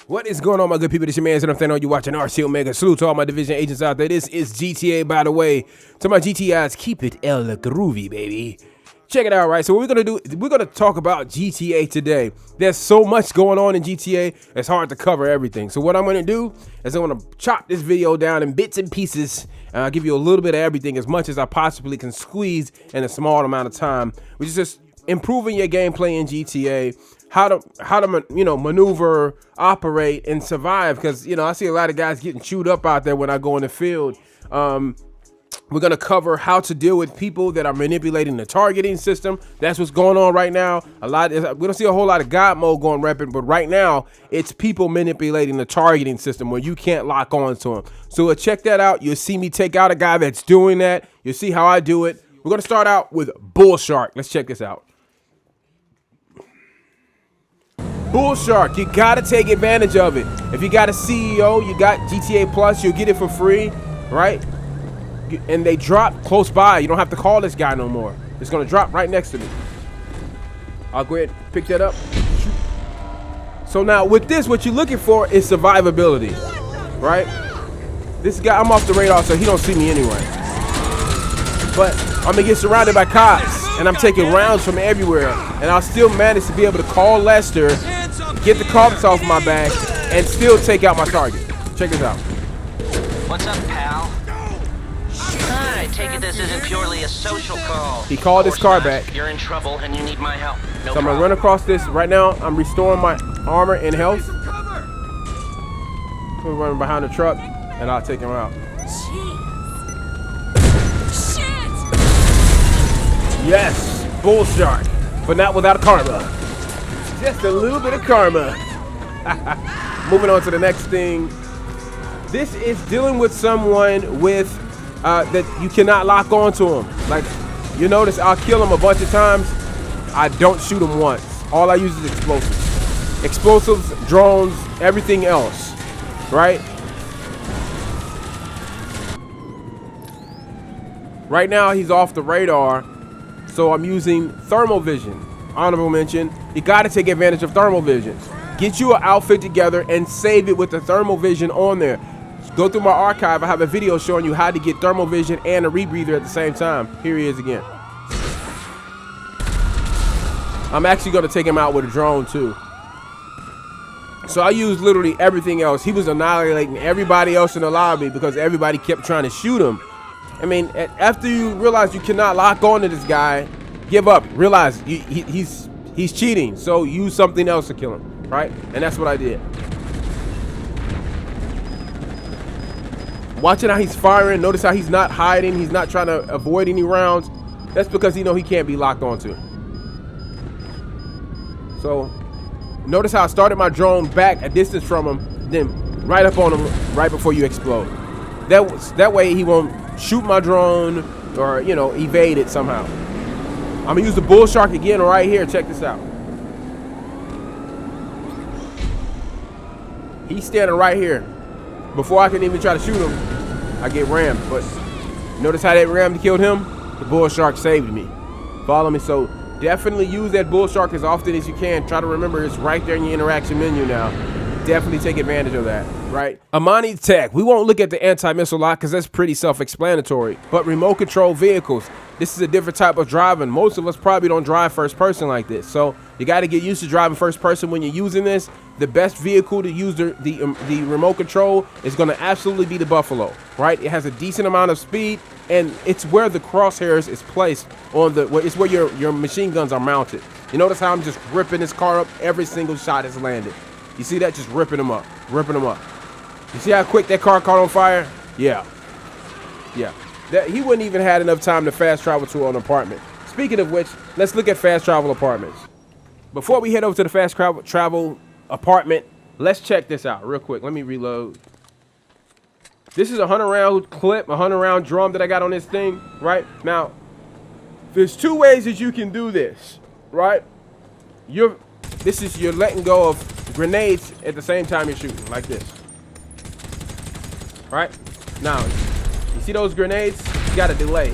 What is going on, my good people? This your man, and I'm you watching RC Omega. Salute to all my division agents out there. This is GTA, by the way. To my GTIs, keep it El Groovy, baby. Check it out, right? So what we're gonna do, we're gonna talk about GTA today. There's so much going on in GTA, it's hard to cover everything. So what I'm gonna do is I'm gonna chop this video down in bits and pieces, and I'll give you a little bit of everything, as much as I possibly can squeeze in a small amount of time, which is just improving your gameplay in GTA. How to maneuver, operate, and survive, because I see a lot of guys getting chewed up out there when I go in the field. We're gonna cover how to deal with people that are manipulating the targeting system. That's what's going on right now. We don't see a whole lot of God mode going rampant, but right now it's people manipulating the targeting system where you can't lock on to them. So check that out. You'll see me take out a guy that's doing that. You'll see how I do it. We're gonna start out with Bull Shark. Let's check this out. Bull Shark, you gotta take advantage of it. If you got a CEO, you got GTA Plus, you'll get it for free, right? And they drop close by. You don't have to call this guy no more. It's gonna drop right next to me. I'll go ahead and pick that up. So now with this, what you're looking for is survivability, right? This guy, I'm off the radar, so he don't see me anyway. But I'm gonna get surrounded by cops, and I'm taking rounds from everywhere, and I'll still manage to be able to call Lester, get the cops off my back, and still take out my target. Check this out. What's up, pal? I take it this isn't purely a social call. He called his car back. You're in trouble and you need my help. No So I'm gonna run across this. Right now, I'm restoring my armor and health. I'm running behind the truck, and I'll take him out. Yes, Bull Shark, but not without karma. Just a little bit of karma. Moving on to the next thing. This is dealing with someone with that you cannot lock onto him. Like, you notice I'll kill him a bunch of times. I don't shoot him once. All I use is explosives. Explosives, drones, everything else, right? Right now he's off the radar. So I'm using thermal vision. Honorable mention, you gotta take advantage of thermal vision. Get you an outfit together and save it with the thermal vision on there. Go through my archive, I have a video showing you how to get thermal vision and a rebreather at the same time. Here he is again. I'm actually gonna take him out with a drone too. So I used literally everything else. He was annihilating everybody else in the lobby because everybody kept trying to shoot him. I mean, after you realize you cannot lock on to this guy, give up. Realize he's cheating, so use something else to kill him, right? And that's what I did. Watching how he's firing, notice how he's not hiding, he's not trying to avoid any rounds. That's because he can't be locked onto. So, notice how I started my drone back a distance from him, then right up on him right before you explode. That way he won't shoot my drone or evade it somehow. I'm gonna use the Bull Shark again right here. Check this out. He's standing right here. Before I can even try to shoot him, I get rammed. But notice how that ram killed him? The Bull Shark saved me. Follow me. So definitely use that Bull Shark as often as you can. Try to remember it's right there in your interaction menu now. Definitely take advantage of that, right? Amani Tech. We won't look at the anti-missile lock because that's pretty self-explanatory. But remote control vehicles. This is a different type of driving. Most of us probably don't drive first person like this. So you got to get used to driving first person when you're using this. The best vehicle to use the remote control is going to absolutely be the Buffalo, right? It has a decent amount of speed, and it's where the crosshairs is placed on it's where your machine guns are mounted. You notice how I'm just ripping this car up every single shot is landed. You see that? Just ripping them up, ripping them up. You see how quick that car caught on fire? Yeah. He wouldn't even had enough time to fast travel to an apartment. Speaking of which, let's look at fast travel apartments. Before we head over to the fast travel apartment, let's check this out real quick. Let me reload. This is a 100 round clip, a 100 round drum that I got on this thing, right? Now, there's two ways that you can do this, right? You're letting go of grenades at the same time you're shooting, like this. Right? Now, you see those grenades? You got a delay.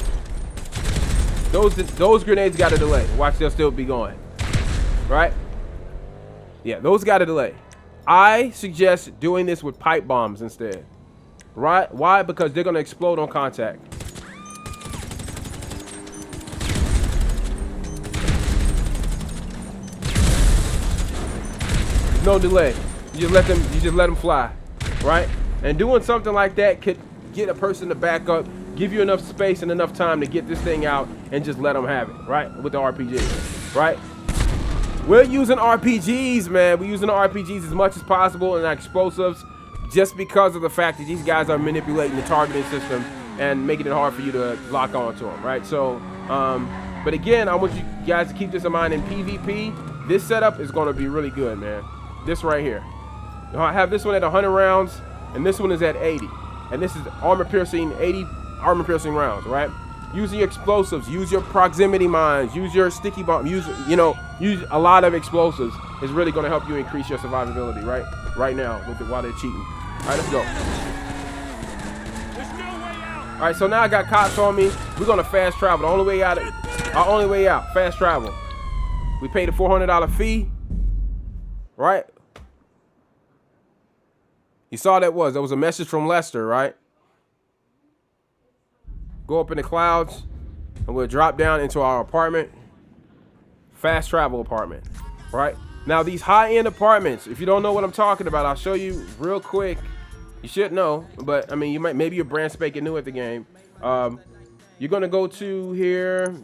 Those grenades got a delay. Watch, they'll still be going. Right? Yeah, those got a delay. I suggest doing this with pipe bombs instead. Right? Why? Because they're going to explode on contact. No delay. You just let them fly. Right? And doing something like that could get a person to back up, give you enough space and enough time to get this thing out and just let them have it, right? With the RPG, right? We're using RPGs, man. We're using the RPGs as much as possible and explosives just because of the fact that these guys are manipulating the targeting system and making it hard for you to lock onto them, right? So, but again, I want you guys to keep this in mind in PvP. This setup is going to be really good, man. This right here. I have this one at 100 rounds and this one is at 80. And this is armor piercing, 80 armor piercing rounds, right? Using your explosives, use your proximity mines, use your sticky bomb, use a lot of explosives is really going to help you increase your survivability, right? Right now, while they're cheating. All right, let's go. There's no way out. All right, so now I got cops on me. We're going to fast travel. Our only way out, fast travel. We paid a $400 fee, right? You saw that was a message from Lester, right? Go up in the clouds and we'll drop down into our apartment. Fast travel apartment, right? Now these high-end apartments, if you don't know what I'm talking about, I'll show you real quick. You should know, but I mean, maybe you're brand spanking new at the game. You're gonna go to here.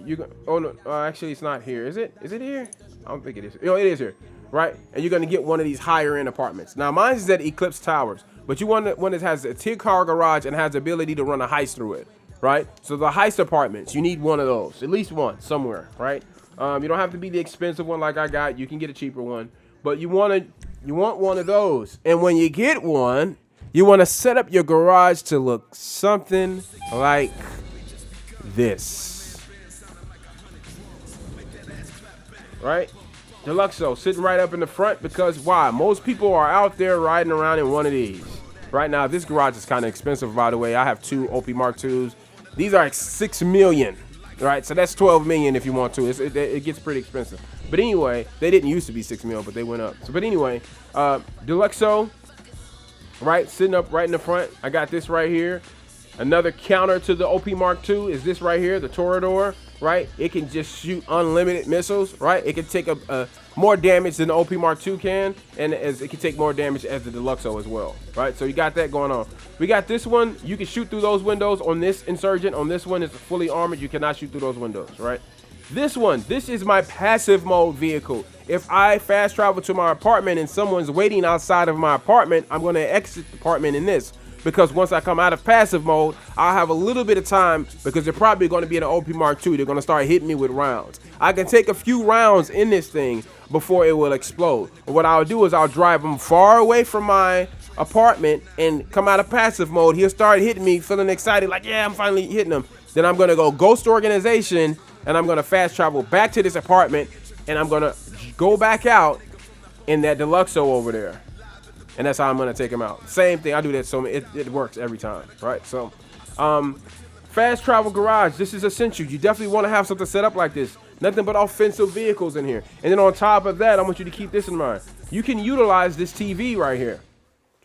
Oh no, actually it's not here. Is it? Is it here? I don't think it is. You know, it is here, right? And you're gonna get one of these higher-end apartments. Now mine is at Eclipse Towers, but you want one that has a tier-car garage and has the ability to run a heist through it. Right? So the heist apartments, you need one of those, at least one somewhere, right? You don't have to be the expensive one like I got. You can get a cheaper one, but you want one of those. And when you get one, you want to set up your garage to look something like this. Right? Deluxo sitting right up in the front because why? Most people are out there riding around in one of these. Right now, this garage is kind of expensive, by the way. I have two OP Mark IIs. These are like 6 million, right? So that's 12 million if you want to. It gets pretty expensive. But anyway, they didn't used to be 6 mil, but they went up. So, but anyway, Deluxo, right, sitting up right in the front. I got this right here. Another counter to the OP Mark II is this right here, the Torador, right? It can just shoot unlimited missiles, right? It can take more damage than the OP Mark II can, and it can take more damage as the Deluxo as well, right? So you got that going on. We got this one. You can shoot through those windows on this Insurgent. On this one, it's fully armored. You cannot shoot through those windows, right? This one, this is my passive mode vehicle. If I fast travel to my apartment and someone's waiting outside of my apartment, I'm going to exit the apartment in this. Because once I come out of passive mode, I'll have a little bit of time because they're probably going to be in an OP Mark II. They're going to start hitting me with rounds. I can take a few rounds in this thing before it will explode. But what I'll do is I'll drive them far away from my apartment and come out of passive mode. He'll start hitting me, feeling excited, like, yeah, I'm finally hitting him. Then I'm going to go Ghost Organization, and I'm going to fast travel back to this apartment, and I'm going to go back out in that Deluxo over there. And that's how I'm going to take him out. Same thing. I do that so it works every time, right? So, fast travel garage. This is essential. You definitely want to have something set up like this. Nothing but offensive vehicles in here. And then on top of that, I want you to keep this in mind. You can utilize this TV right here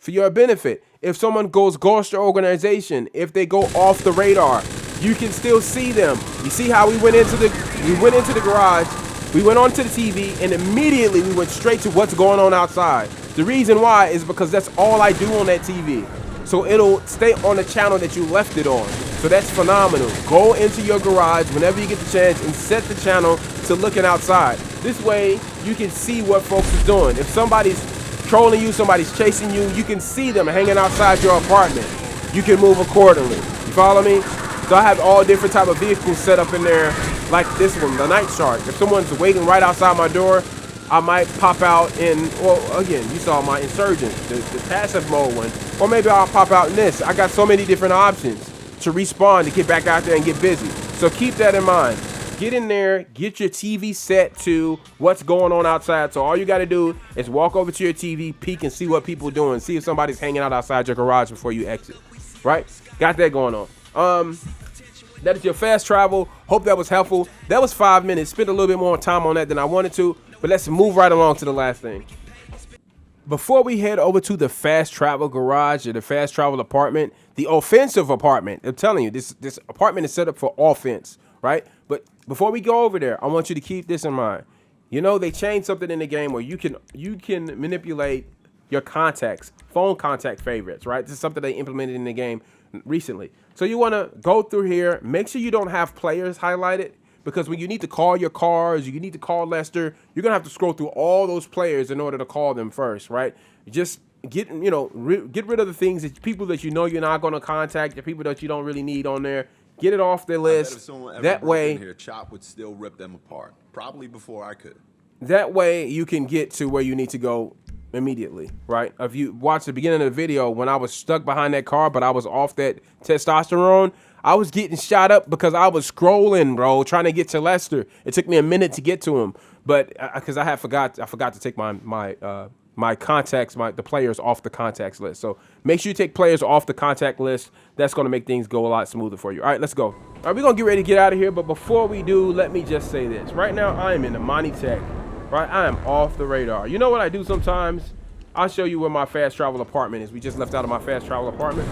for your benefit. If someone goes Ghost Organization, if they go off the radar, you can still see them. You see how we went into the garage, we went onto the TV, and immediately we went straight to what's going on outside. The reason why is because that's all I do on that TV. So it'll stay on the channel that you left it on. So that's phenomenal. Go into your garage whenever you get the chance and set the channel to looking outside. This way you can see what folks is doing. If somebody's trolling you, somebody's chasing you, you can see them hanging outside your apartment. You can move accordingly. You follow me? So I have all different type of vehicles set up in there, like this one, the Night Shark. If someone's waiting right outside my door, I might pop out in, well, again, you saw my Insurgent, the passive mode one. Or maybe I'll pop out in this. I got so many different options to respawn, to get back out there and get busy. So keep that in mind. Get in there, get your TV set to what's going on outside. So all you got to do is walk over to your TV, peek and see what people are doing. See if somebody's hanging out outside your garage before you exit. Right? Got that going on. That is your fast travel. Hope that was helpful. That was 5 minutes. Spent a little bit more time on that than I wanted to. But let's move right along to the last thing. before we head over to the fast travel garage or the fast travel apartment, the offensive apartment, I'm telling you, this apartment is set up for offense, right? But before we go over there, I want you to keep this in mind. You know, they changed something in the game where you can manipulate your contacts, phone contact favorites, right? This is something they implemented in the game recently. So you want to go through here, make sure you don't have players highlighted, because when you need to call your cars, you need to call Lester, you're going to have to scroll through all those players in order to call them first, right? Just get rid of the things that people that you know you're not going to contact, the people that you don't really need on there. Get it off the list. That way, here, Chop would still rip them apart, probably before I could. That way, you can get to where you need to go immediately, right? If you watch the beginning of the video, when I was stuck behind that car, but I was off that testosterone, I was getting shot up because I was scrolling, bro, trying to get to Lester. It took me a minute to get to him, but because I forgot to take my contacts, the players off the contacts list. So make sure you take players off the contact list. That's going to make things go a lot smoother for you. All right, let's go. All right, we're going to get ready to get out of here. But before we do, let me just say this. Right now, I am in the Monty Tech. Right, I am off the radar. You know what I do sometimes? I'll show you where my fast travel apartment is. We just left out of my fast travel apartment.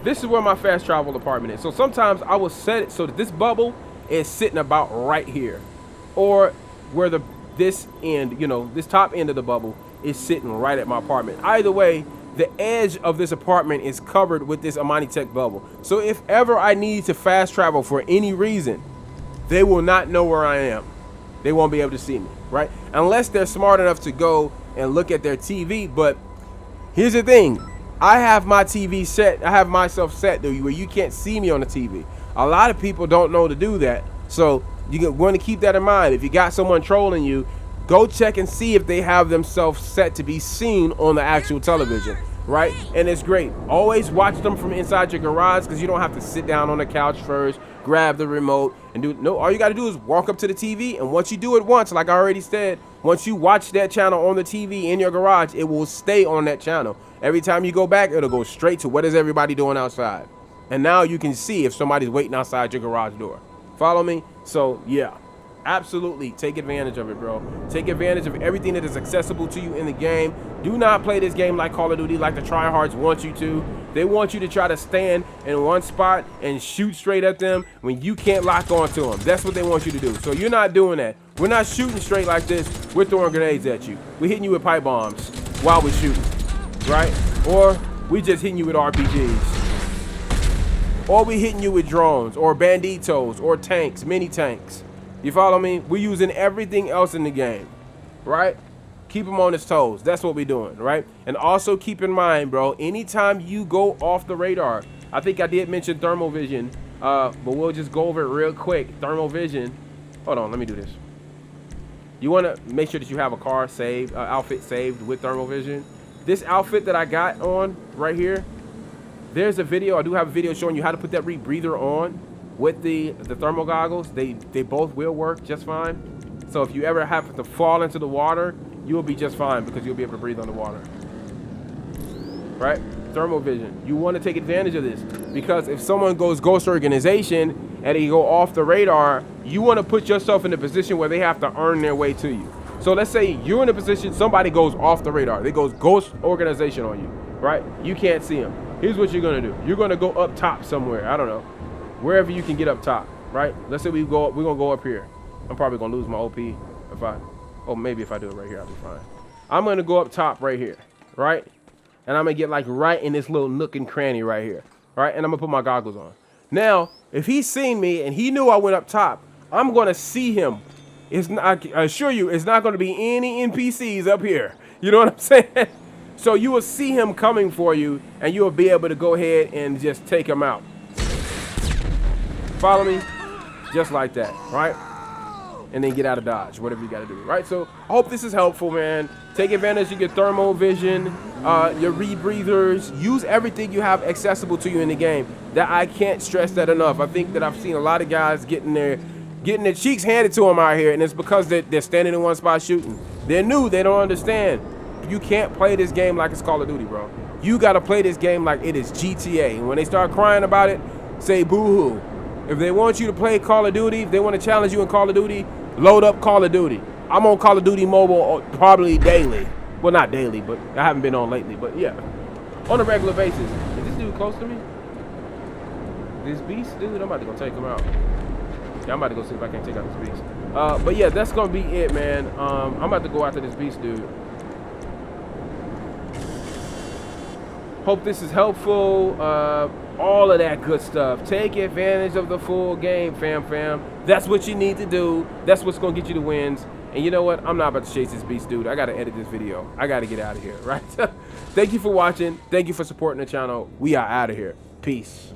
This is where my fast travel apartment is. So sometimes I will set it so that this bubble is sitting about right here. Or where this top end of the bubble is sitting right at my apartment. Either way, the edge of this apartment is covered with this Amani Tech bubble. So if ever I need to fast travel for any reason, they will not know where I am. They won't be able to see me, right? Unless they're smart enough to go and look at their TV. But here's the thing. I have my TV set. I have myself set where you can't see me on the TV. A lot of people don't know to do that. So you're going to keep that in mind. If you got someone trolling you, go check and see if they have themselves set to be seen on the actual television, right? And it's great. Always watch them from inside your garage, because you don't have to sit down on the couch first, grab the remote, and all you got to do is walk up to the TV, and once you do it once, like I already said, once you watch that channel on the TV in your garage, it will stay on that channel. Every time you go back, it'll go straight to what is everybody doing outside. And now you can see if somebody's waiting outside your garage door. Follow me? So, yeah. Absolutely take advantage of it, bro. Take advantage of everything that is accessible to you in the game. Do not play this game like Call of Duty, like the tryhards want you to. They want you to try to stand in one spot and shoot straight at them when you can't lock onto them. That's what they want you to do. So you're not doing that. We're not shooting straight like this. We're throwing grenades at you. We're hitting you with pipe bombs while we're shooting, right? Or we just hitting you with RPGs. Or we hitting you with drones or banditos or tanks, mini tanks. You follow me? We're using everything else in the game, right? Keep him on his toes. That's what we're doing, right? And also keep in mind, bro, anytime you go off the radar, I think I did mention thermal vision, but we'll just go over it real quick. Thermal vision. Hold on, let me do this. You want to make sure that you have a car saved, outfit saved with thermal vision. This outfit that I got on right here, there's a video. I do have a video showing you how to put that rebreather on with the thermal goggles. They both will work just fine. So if you ever have to fall into the water, you will be just fine, because you'll be able to breathe underwater, right? Thermal vision. You want to take advantage of this, because if someone goes ghost organization and they go off the radar, you want to put yourself in a position where they have to earn their way to you. So let's say you're in a position, somebody goes off the radar, they goes ghost organization on you, right? You can't see them. Here's what you're gonna do. You're gonna go up top somewhere. I don't know, wherever you can get up top, right? Let's say we're gonna go up here. I'm probably gonna lose my OP maybe if I do it right here, I'll be fine. I'm gonna go up top right here, right? And I'm gonna get like right in this little nook and cranny right here, right? And I'm gonna put my goggles on. Now, if he's seen me and he knew I went up top, I'm gonna see him. I assure you, it's not gonna be any NPCs up here. You know what I'm saying? So you will see him coming for you, and you will be able to go ahead and just take him out. Follow me? Just like that, right? And then get out of dodge, whatever you got to do, right? So I hope this is helpful, man. Take advantage of your thermal vision, your rebreathers. Use everything you have accessible to you in the game. That I can't stress that enough. I think that I've seen a lot of guys getting their cheeks handed to them out here, and it's because they're standing in one spot shooting. They're new. They don't understand. You can't play this game like it's Call of Duty, bro. You got to play this game like it is GTA. And when they start crying about it, say boo-hoo. If they want you to play Call of Duty, if they want to challenge you in Call of Duty, load up Call of Duty. I'm on Call of Duty Mobile probably daily. Well, not daily, but I haven't been on lately. But yeah, on a regular basis. Is this dude close to me? This beast, dude, I'm about to go take him out. Yeah, I'm about to go see if I can take out this beast. But yeah, that's gonna be it, man. I'm about to go after this beast, dude. Hope this is helpful. All of that good stuff. Take advantage of the full game, fam. That's what you need to do. That's what's gonna get you the wins. And you know what? I'm not about to chase this beast, dude. I gotta edit this video. I gotta get out of here, right? Thank you for watching. Thank you for supporting the channel. We are out of here. Peace.